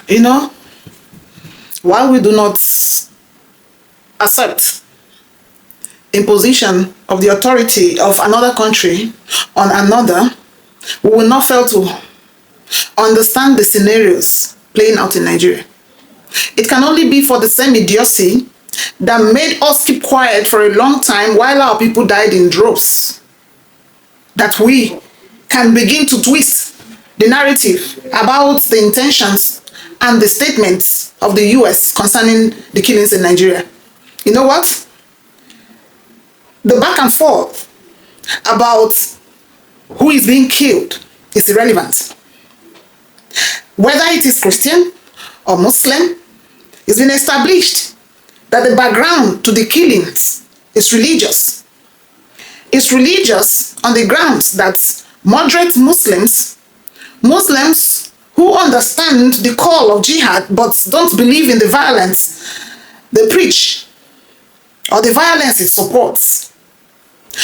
You know, while we do not accept imposition of the authority of another country on another, we will not fail to understand the scenarios playing out in Nigeria. It can only be for the same idiocy that made us keep quiet for a long time while our people died in droves that we can begin to twist the narrative about the intentions and the statements of the US concerning the killings in Nigeria. You know what? The back and forth about who is being killed is irrelevant. Whether it is Christian or Muslim, it's been established that the background to the killings is religious. It's religious on the grounds that moderate Muslims who understand the call of jihad but don't believe in the violence they preach or the violence it supports.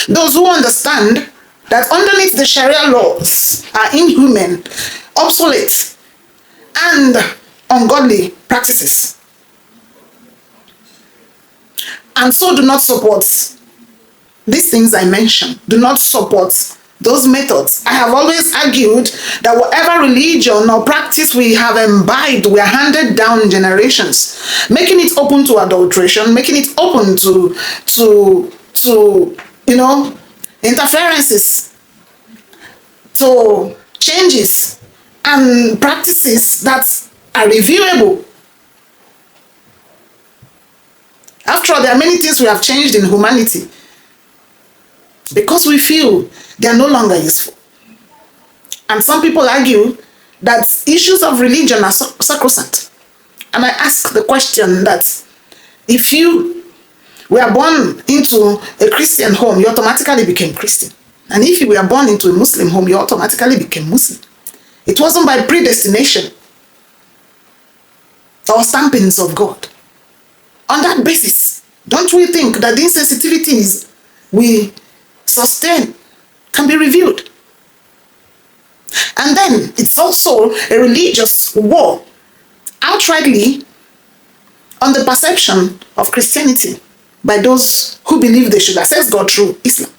Those who understand that underneath the Sharia laws are inhuman, obsolete, and ungodly practices, and so do not support these things I mentioned, do not support those methods. I have always argued that whatever religion or practice we have imbibed, we are handed down in generations, making it open to adulteration, making it open to interferences, to changes and practices that are reviewable. After all, there are many things we have changed in humanity because we feel they are no longer useful. And some people argue that issues of religion are sacrosanct. And I ask the question that if you were born into a Christian home, you automatically became Christian. And if you were born into a Muslim home, you automatically became Muslim. It wasn't by predestination or stampings of God. On that basis, don't we think that the insensitivities we sustain can be reviewed? And then it's also a religious war outrightly on the perception of Christianity by those who believe they should access God through Islam.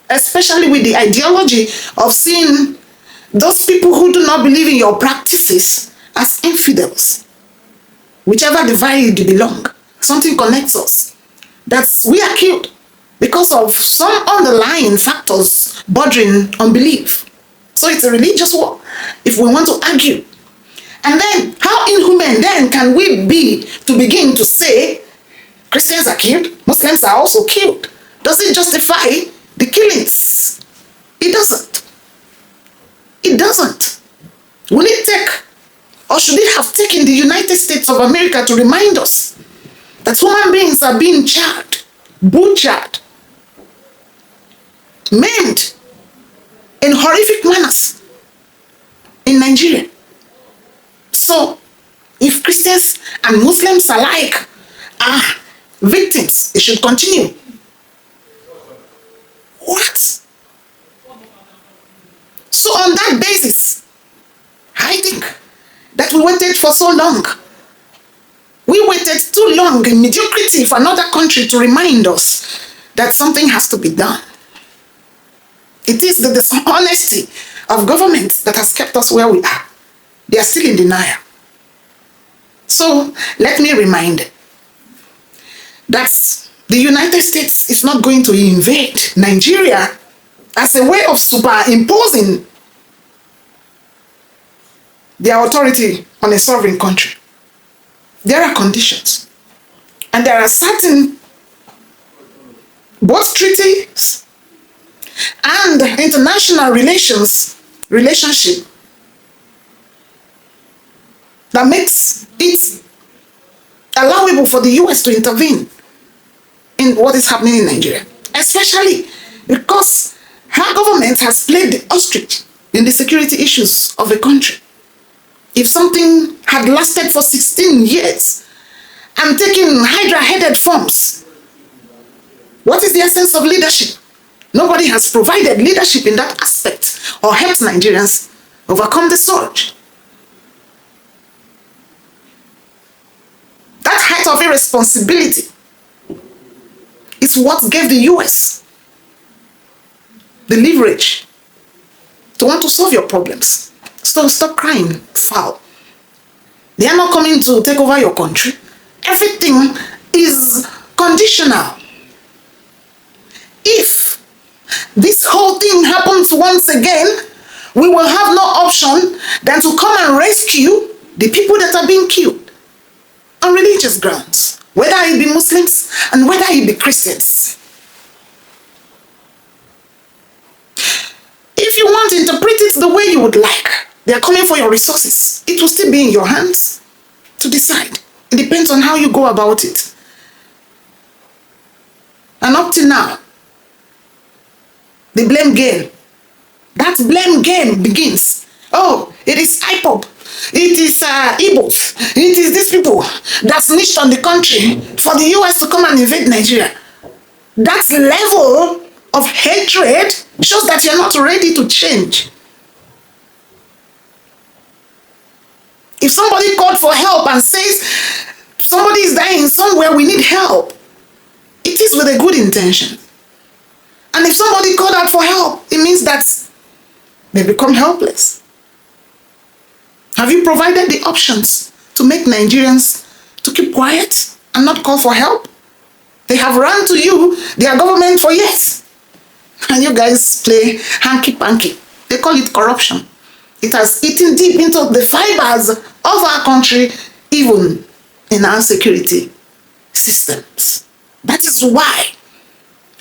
Especially with the ideology of seeing those people who do not believe in your practices as infidels. Whichever divide you belong, something connects us. That we are killed because of some underlying factors bordering on belief. So it's a religious war, if we want to argue. And then, how inhuman then can we be to begin to say Christians are killed, Muslims are also killed? Does it justify the killings? It doesn't. It doesn't. Will it take, or should it have taken the United States of America to remind us that human beings are being charred, butchered, maimed in horrific manners in Nigeria? So, if Christians and Muslims alike are victims, it should continue. What? So on that basis, I think that we waited for so long. We waited too long in mediocrity for another country to remind us that something has to be done. It is the dishonesty of governments that has kept us where we are. They are still in denial. So let me remind that the United States is not going to invade Nigeria as a way of superimposing their authority on a sovereign country. There are conditions. And there are certain both treaties and international relationship that makes it allowable for the US to intervene in what is happening in Nigeria, especially because her government has played the ostrich in the security issues of the country. If something had lasted for 16 years and taken hydra-headed forms, what is the essence of leadership? Nobody has provided leadership in that aspect or helped Nigerians overcome the surge. height of irresponsibility is what gave the US the leverage to want to solve your problems. So stop crying foul. They are not coming to take over your country. Everything is conditional. If this whole thing happens once again, we will have no option than to come and rescue the people that are being killed on religious grounds, whether it be Muslims and whether it be Christians. If you want to interpret it the way you would like, they are coming for your resources. It will still be in your hands to decide. It depends on how you go about it. And up till now, the blame game. That blame game begins. Oh, it is IPOB. It is Igbos. It is these people that snitched on the country for the US to come and invade Nigeria. That level of hatred shows that you're not ready to change. If somebody called for help and says somebody is dying somewhere, we need help, it is with a good intention. And if somebody called out for help, it means that they become helpless. Have you provided the options to make Nigerians to keep quiet and not call for help? They have run to you, their government, for years. And you guys play hanky-panky. They call it corruption. It has eaten deep into the fibers of our country, even in our security systems. That is why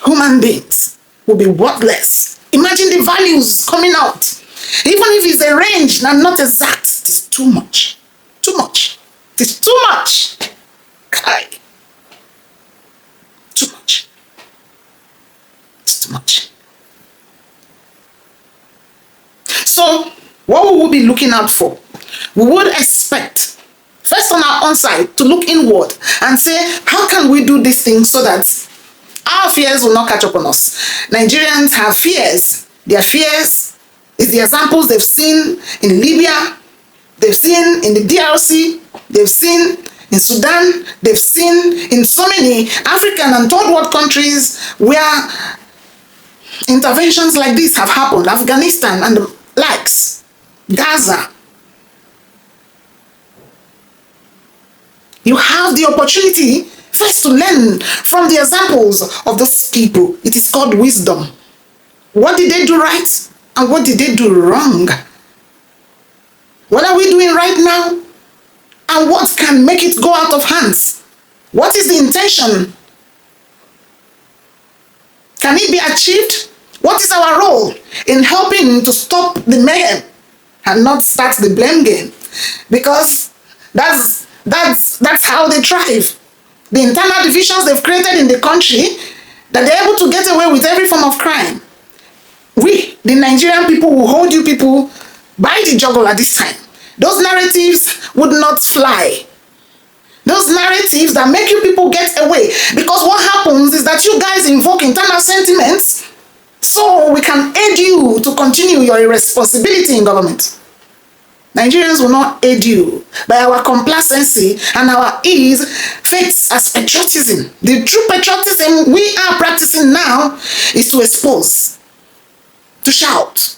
human beings will be worthless. Imagine the values coming out. Even if it's arranged and not exact, it is too much. Too much. It is too much. Kai. Too much. It's too much. So, what we will be looking out for? We would expect, first on our own side, to look inward and say, how can we do this thing so that our fears will not catch up on us? Nigerians have fears. Their fears is the examples they've seen in Libya, they've seen in the DRC, they've seen in Sudan, they've seen in so many African and third world countries where interventions like this have happened. Afghanistan and the likes, Gaza. You have the opportunity first to learn from the examples of those people. It is called wisdom. What did they do right and what did they do wrong? What are we doing right now? And what can make it go out of hands? What is the intention? Can it be achieved? What is our role in helping to stop the mayhem and not start the blame game? Because that's how they thrive. The internal divisions they've created in the country, that they're able to get away with every form of crime. We, the Nigerian people, will hold you people by the jugular at this time. Those narratives would not fly. Those narratives that make you people get away. Because what happens is that you guys invoke internal sentiments so we can aid you to continue your irresponsibility in government. Nigerians will not aid you by our complacency and our ease faked as patriotism. The true patriotism we are practicing now is to expose, to shout,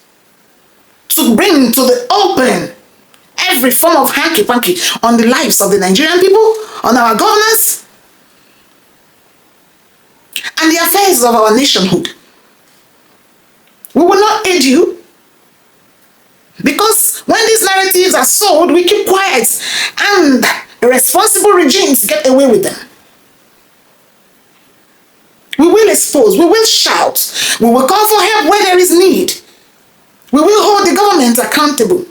to bring to the open every form of hanky-panky on the lives of the Nigerian people, on our governance, and the affairs of our nationhood. We will not aid you because when these narratives are sold, we keep quiet and irresponsible regimes get away with them. We will expose, we will shout, we will call for help where there is need. We will hold the government accountable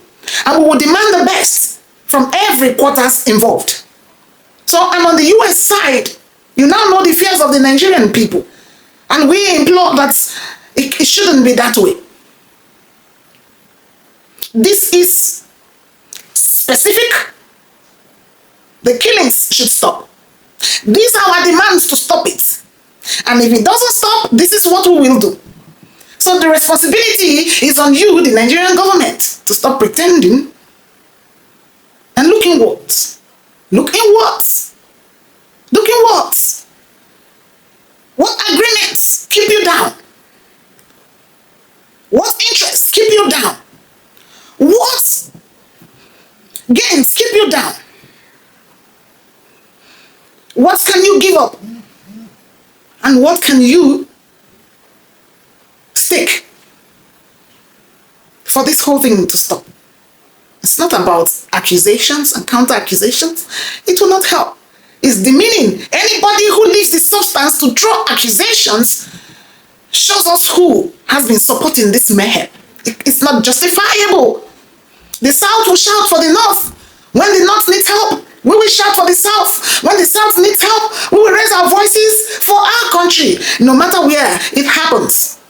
and we will demand the best from every quarters involved. So I'm on the US side. You now know the fears of the Nigerian people. And we implore that it shouldn't be that way. This is specific. The killings should stop. These are our demands to stop it. And if it doesn't stop, this is what we will do. So the responsibility is on you, the Nigerian government, to stop pretending and look inwards. Look inwards. Doing what? What agreements keep you down? What interests keep you down? What gains keep you down? What can you give up? And what can you stake for this whole thing to stop? It's not about accusations and counter accusations. It will not help. It's demeaning. Anybody who leaves the substance to throw accusations shows us who has been supporting this mayhem. It's not justifiable. The South will shout for the North. When the North needs help, we will shout for the South. When the South needs help, we will raise our voices for our country, no matter where it happens.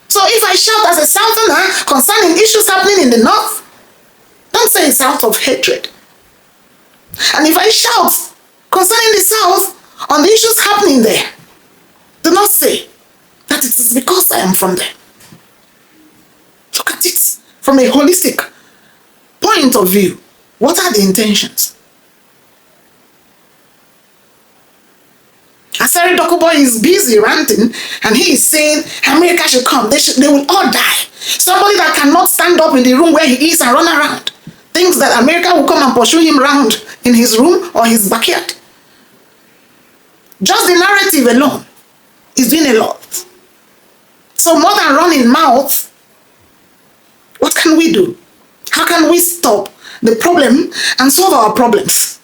So if I shout as a Southerner concerning issues happening in the North, don't say it's out of hatred. And if I shout concerning the South on the issues happening there, do not say that it is because I am from there. Look at it from a holistic point of view. What are the intentions? Asari Dokubo is busy ranting and he is saying America should come. They will all die. Somebody that cannot stand up in the room where he is and run around thinks that America will come and pursue him around in his room or his backyard. Just the narrative alone is doing a lot. So more than running mouth, what can we do? How can we stop the problem and solve our problems?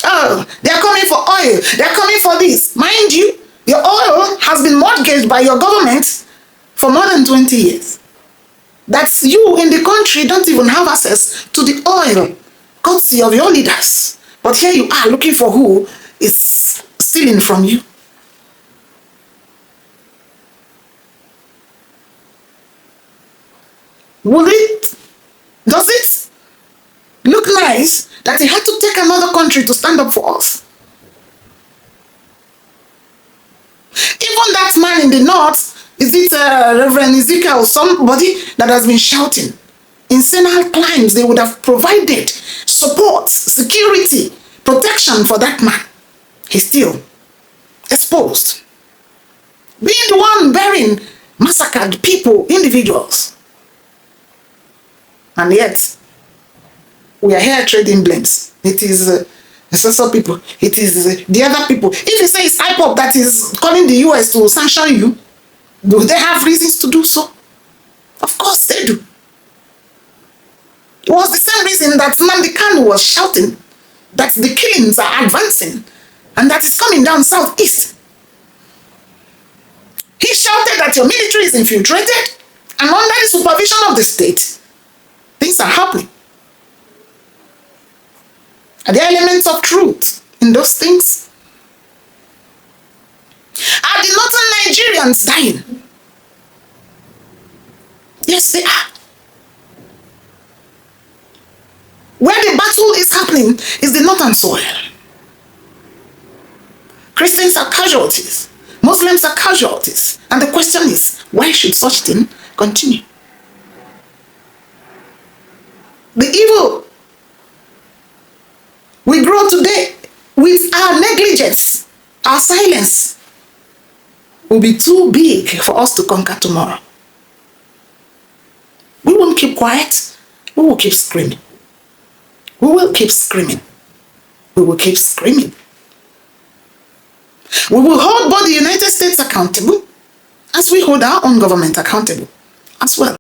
Oh, they're coming for oil. They're coming for this. Mind you, your oil has been mortgaged by your government for more than 20 years. That's you in the country don't even have access to the oil, courtesy of your leaders. But here you are looking for who is stealing from you. Does it look nice that he had to take another country to stand up for us? Even that man in the north, is it Reverend Ezekiel or somebody that has been shouting? In senile climes, they would have provided support, security, protection for that man. He's still exposed. Being the one bearing massacred people, individuals. And yet, we are here trading blames. It is the social people. It is the other people. If you say it's IPOP that is calling the US to sanction you, do they have reasons to do so? Of course they do. It was the same reason that Nnamdi Kanu was shouting that the killings are advancing and that is coming down southeast. He shouted that your military is infiltrated and under the supervision of the state, things are happening. Are there elements of truth in those things? Are the northern Nigerians dying? Yes, they are. Where the battle is happening is the northern soil. Christians are casualties. Muslims are casualties. And the question is, why should such thing continue? The evil we grow today with our negligence, our silence, will be too big for us to conquer tomorrow. We won't keep quiet. We will keep screaming. We will keep screaming. We will keep screaming. We will hold both the United States accountable as we hold our own government accountable as well.